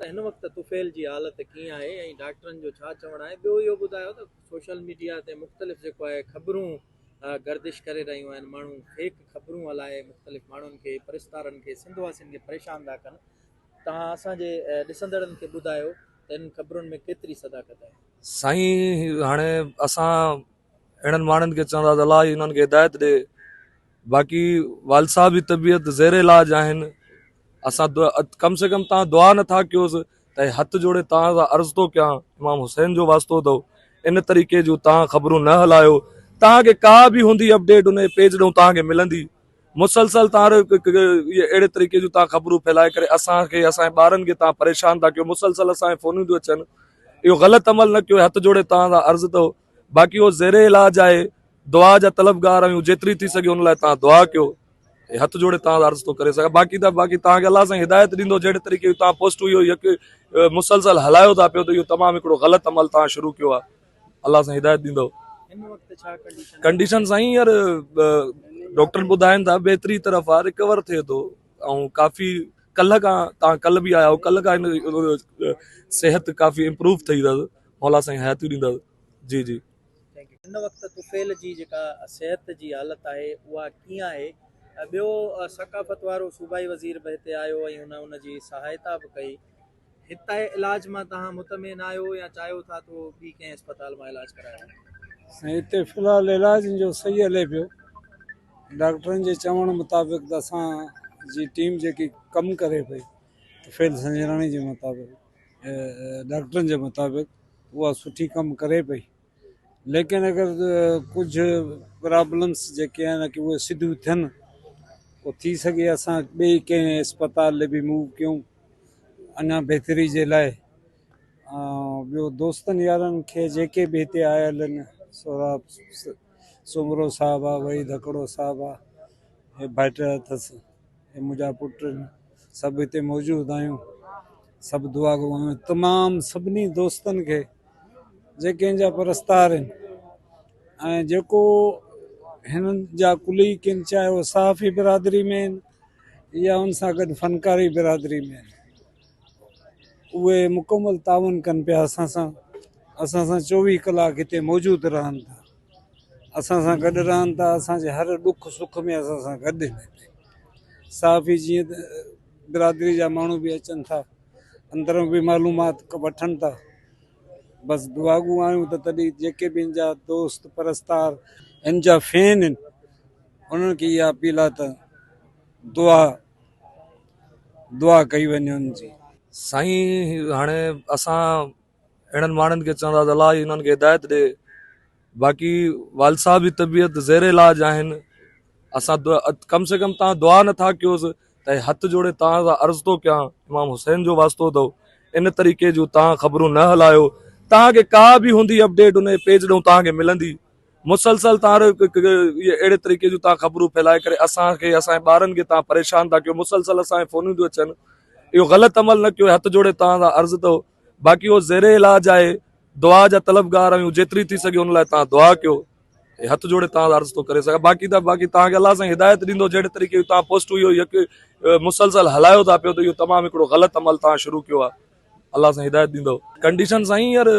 हिन वक्त तुफ़ैल जी हालत कीअं आहे ऐं डॉक्टरनि जो छा चवणु आहे। ॿियो इहो ॿुधायो त सोशल मीडिया ते मुख़्तलिफ़ जेको आहे ख़बरूं गर्दिश करे रहियूं आहिनि। माण्हू फेक ख़बरूं हलाए मुख़्तलिफ़ माण्हुनि खे परिस्तारनि खे सिंधवासियुनि खे परेशान था कनि। तव्हां असांजे ॾिसंदड़नि खे ॿुधायो त इन ख़बरुनि में केतिरी सदाकत आहे। साईं हाणे असां अहिड़नि माण्हुनि खे चवंदा त अलाह इन्हनि खे हिदायत ॾे। बाक़ी वालसा भी तबीयत ज़ेर इलाज आहिनि। असां कम से कम तव्हां दुआ नथा कयोसि त हथ जोड़े तव्हां सां अर्ज़ थो कयां, इमाम हुसैन जो वास्तो अथव, इन तरीक़े जूं तव्हां ख़बरूं न हलायो। तव्हांखे का बि हूंदी अपडेट उन पेज ॾांहुं तव्हांखे मिलंदी। मुसलसल तव्हां अहिड़े तरीक़े जूं तव्हां ख़बरूं फैलाए करे असांखे असांजे ॿारनि खे तव्हां परेशान था कयो। मुसलसल असांखे फ़ोनियूं थियूं अचनि। इहो ग़लति अमल न कयो। हथ जोड़े तव्हां सां अर्ज़ अथव। बाक़ी उहो ज़ेरे इलाज आहे, दुआ जा तलबगार आहियूं। जेतिरी थी सघे उन लाइ तव्हां दुआ कयो। हथ जोड़े तव्हां अर्ज़ थो करे सघां। बाक़ी तव्हांखे अलाह सां हिदायत ॾींदो। जहिड़े तरीक़े तव्हां पोस्टूं इहो मुसलसल हलायो था पियो, त इहो तमामु हिकिड़ो ग़लति अमल तव्हां शुरू कयो आहे। अलाह सां हिदायत ॾींदो। कंडीशन साईं यार डॉक्टर ॿुधाइनि था बेहतरी तरफ़ आहे, रिकवर थिए थो। ऐं काफ़ी कल्ह खां तव्हां कल्ह बि आया हो, कल्ह खां सेहत काफ़ी इम्प्रूव थी अथसि। मौला साईं हयाती ॾींदसि। जी जी। हिन वक़्तु तुफ़ैल जी जेका सिहत जी हालत आहे उहा कीअं आहे। ॿियो सकाफ़त वारो सूबाई वज़ीर बि हिते आयो ऐं हुनजी सहायता बि कई। हिते इलाज मां तव्हां मुतमिन आहियो या चाहियो था तो ॿी कंहिं अस्पताल मां इलाज करायो। हिते फ़िलहाल इलाज जो सही हले पियो। डॉक्टरनि जे चवण मुताबिक़ त असांजी टीम जेकी कमु करे पई तुफ़ैल संजराणी जे मुताबिक़, डॉक्टरनि जे मुताबिक़ उहा सुठी कमु करे पई। लेकिन अगरि कुझु प्रॉब्लम्स जेके आहिनि की उहे सिधियूं थियनि, पोइ थी सघे असां ॿिए कंहिं अस्पताल बि मूव कयूं अञा बहितरी जे लाइ। ॿियो दोस्तनि यारनि खे जेके बि हिते आयल आहिनि, सोराब सुमरो साहब आहे, वही धकड़ो साहब आहे, हे भाइट अथसि, हे मुंहिंजा पुट सभु हिते मौजूदु आहियूं। सभु दुआ आहियूं तमामु सभिनी दोस्तनि खे जेके हिन जा परस्तार आहिनि ऐं जेको हिननि जा कुलीग आहिनि, चाहे उहे सहाफ़ी बिरादरी में आहिनि या उन सां गॾु फ़नकारी बिरादरी में आहिनि, उहे मुकमल ताउन कनि पिया असां सां 24 कलाक हिते मौजूदु रहनि था, असां सां गॾु रहनि था। असांजे हर ॾुख सुख में असां सां गॾु आहिनि। सहाफ़ी जीअं बिरादरी जा माण्हू बि अचनि था, अंदरों बि मालूमात वठनि था। बसि दुआगू आहियूं त तॾहिं जेके बि हिन जा दोस्त परस्तार हिन जा फैन आहिनि, उन्हनि खे इहा अपील आहे त दुआ कई वञे उनजी। साईं हाणे असां अहिड़नि माण्हुनि खे चवंदा त अलाह इन्हनि खे हिदायत ॾे। बाक़ी वालसा भी तबीयत ज़ेर इलाज आहिनि। असां कम से कम तव्हां दुआ नथा कयोसि त हथ जोड़े तव्हां सां अर्ज़ थो कयां, इमाम हुसैन जो वास्तो अथव, इन तरीक़े जूं तव्हां ख़बरूं न हलायो। तव्हांखे का बि हूंदी अपडेट उन पेज ॾांहुं तव्हांखे मिलंदी। मुसलसल तव्हां अहिड़े तरीक़े जूं तव्हां ख़बरूं फैलाए करे असांखे असांजे ॿारनि खे तव्हां परेशान था कयो। मुसलसल असांखे फ़ोनियूं थियूं अचनि। इहो ग़लति अमल न कयो। हथ जोड़े तव्हां सां अर्ज़ अथव। बाक़ी उहो ज़ेरे इलाज आहे, दुआ जा तलबगार आहियूं। जेतिरी थी सघे उन लाइ तव्हां दुआ कयो। हथ जोड़े तव्हां अर्ज़ थो करे सघां। बाक़ी तव्हांखे अलाह सां हिदायत ॾींदो। जहिड़े तरीक़े तव्हां पोस्टूं इहो मुसलसल हलायो था पियो, त इहो तमामु हिकिड़ो ग़लति अमल तव्हां शुरू कयो आहे। अलाह सां हिदायत ॾींदो। कंडीशन साईं यार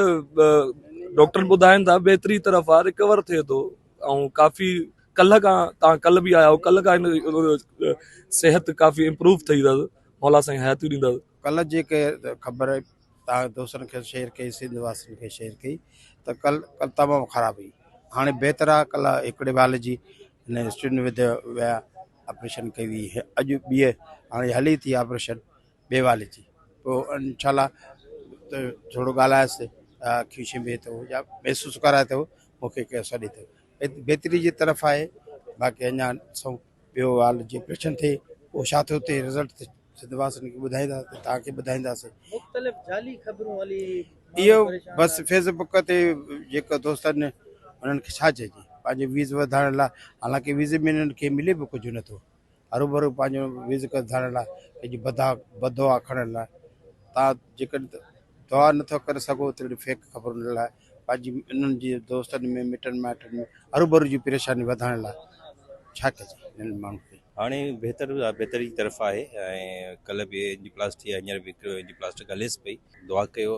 डॉक्टर ॿुधाइनि था बेहतरी तरफ़ आहे, रिकवर थिए थो। ऐं काफ़ी कल्ह खां तव्हां कल्ह बि आया हो, कल्ह खां सेहत काफ़ी इम्प्रूव थी अथसि। मौला साईं हयाती ॾींदसि। कल्ह जेके ख़बर तव्हां दोस्तनि खे शेयर कई, सिंध वासियुनि खे शेयर कई त कल्ह तमामु ख़राबु हुई। हाणे बहितर आहे। कल्ह हिकिड़े वाल जी हिन स्टूडेंट विधि विया, ऑपरेशन कई हुई। अॼु ॿीअ हाणे हली थी ऑपरेशन ॿिए वाल जी। पोइ इंशाल्लाह थोरो ॻाल्हायसि, खीशी में थो या महसूसु कराए थो, मूंखे कंहिं सॾे थो, बहितरी जी तरफ़ आहे। बाक़ी अञा ॾिसूं ॿियो हाल जी ऑपरेशन थिए पोइ छा थो थिए, रिज़ल्ट सिंधवासियुनि खे ॿुधाईंदासीं, तव्हांखे ॿुधाईंदासीं। मुख़्तलिफ़ जाली ख़बरूं हली इहो बसि फेसबुक ते जेको दोस्तनि उन्हनि खे छा चइजे, पंहिंजे व्यूज़ वधाइण लाइ। हालांकि व्यूज़ में हिननि खे मिले बि कुझु नथो। हरू भरू पंहिंजो व्यूज़ वधाइण लाइ, पंहिंजी बदवा खणण लाइ तव्हां जेकॾहिं दुआ नथो करे सघो त फेक ख़बरुनि लाइ, पंहिंजी इन्हनि जी दोस्तनि में मिटनि माइटनि में हरू भरू जी परेशानी वधाइण लाइ छा कजे हिननि माण्हुनि खे। हाणे बहितरी तरफ़ आहे ऐं कल्ह बि एंजियोप्लास्टी आहे, हींअर बि हिकिड़ो एंजियोप्लास्टिक हलेसि पई। दुआ कयो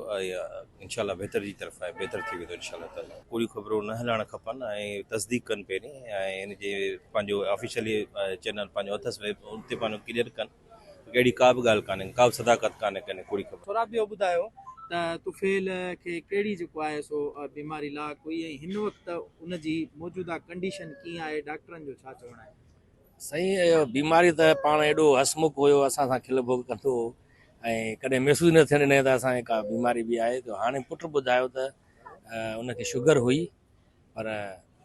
इनशाला बहितर जी तरफ़ आहे, बहितर थी वेंदो इनशाला ताला। कूड़ियूं ख़बरूं न हलाइण खपनि ऐं तस्दीक कनि पहिरीं, ऐं इन जे पंहिंजो ऑफिशियली चैनल पंहिंजो अथसि वेब, उन ते पंहिंजो क्लियर कनि। अहिड़ी का बि ॻाल्हि कान्हे, का बि सदाकत कान्हे कने कूड़ी ख़बर। थोरा ॿियो ॿुधायो त तुफ़ेल खे कहिड़ी जेको आहे सो बीमारी लाॻ हुई ऐं हिन वक़्तु उनजी मौजूदा कंडीशन कीअं आहे, डॉक्टरनि जो छा चवणु आहे? साईं बीमारी त पाण एॾो हसमुख हुयो, असां सां खिल ॿोग कंदो हो ऐं कॾहिं महसूसु न थियणु ॾिने त असांखे का बीमारी बि आहे। त हाणे पुटु ॿुधायो त उनखे शुगर हुई, पर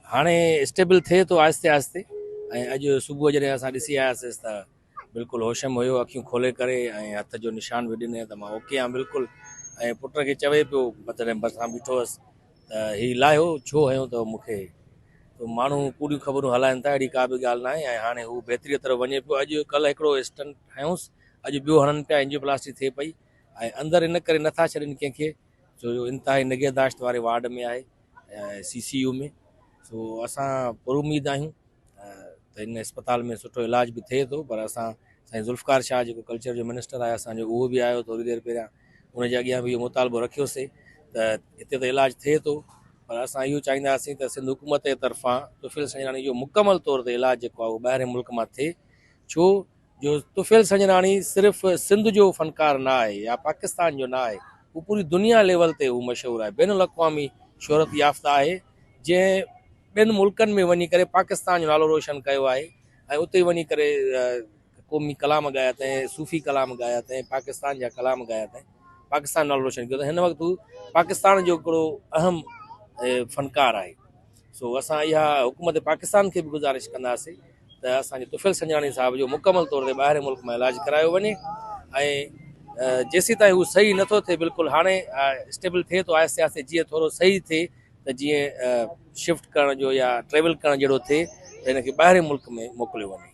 हाणे स्टेबल थिए थो आहिस्ते आहिस्ते। ऐं अॼु सुबुह जॾहिं असां ॾिसी आयासीं त बिल्कुलु होश में हुयो, अखियूं खोले करे ऐं हथ जो निशान बि ॾिने त मां ओके आहियां बिल्कुलु। ऐं पुट खे चवे पियो मतिलबु भरिसां बीठो हुअसि त हीउ लाहियो छो हयो, त मूंखे माण्हू कूड़ियूं ख़बरूं हलाइनि था, अहिड़ी का बि ॻाल्हि न आहे। ऐं हाणे हू बहितरीअ तरफ़ वञे पियो। अॼु कल्ह हिकिड़ो स्टंट हयोसि, अॼु ॿियो हणनि पिया, एंजियोप्लास्टी थिए पई। ऐं अंदरि इन करे नथा छॾनि कंहिंखे, छो जो इंतिहाई निगहदाश्त वारे वार्ड में आहे, CCU में। सो असां पुरुमीद आहियूं त इन अस्पताल में सुठो इलाज बि थिए थो। पर असां साईं ज़ुल्फ़कार शाह जेको कल्चर जो मिनिस्टर आहे असांजो, उहो बि आयो थोरी देरि पहिरियां, उनजे अॻियां बि इहो मुतालबो रखियोसीं त हिते त इलाजु थिए थो। पर असां इहो चाहींदासीं त सिंध हुकूमत जे तरफ़ां तुफ़ैल संजराणी जो मुकमल तौर ते इलाजु जेको आहे उहो ॿाहिरि मुल्क मां थिए। छो जो तुफ़ैल संजराणी सिर्फ़ु सिंध जो फ़नकार न आहे या पाकिस्तान जो न आहे, हू पूरी दुनिया लेवल ते हू मशहूरु आहे, बैनुल अक़वामी शोहरत याफ़्ता आहे, जंहिं ॿियनि मुल्कनि में वञी करे पाकिस्तान जो नालो रोशन कयो आहे। ऐं उते वञी करे क़ौमी कलाम ॻाया अथई, सूफ़ी कलाम ॻाया अथई, पाकिस्तान जा कलाम ॻाया अथई, पाकिस्तान नालो रोशन कयो। त हिन वक़्तु हू पाकिस्तान जो हिकिड़ो अहम फ़नकार आहे। सो असां इहा हुकूमत पाकिस्तान खे बि गुज़ारिश कंदासीं त असांजे तुफ़ैल संजराणी साहिब जो मुकमल तौर ते ॿाहिरि मुल्क में इलाजु करायो वञे। ऐं जेसीं ताईं हू सही नथो थिए, बिल्कुलु हाणे स्टेबल थिए थो आहिस्ते आहिस्ते, जीअं थोरो सही थिए त जीअं शिफ्ट करण जो या ट्रेवल करण जहिड़ो थिए त हिनखे ॿाहिरि मुल्क में मोकिलियो वञे।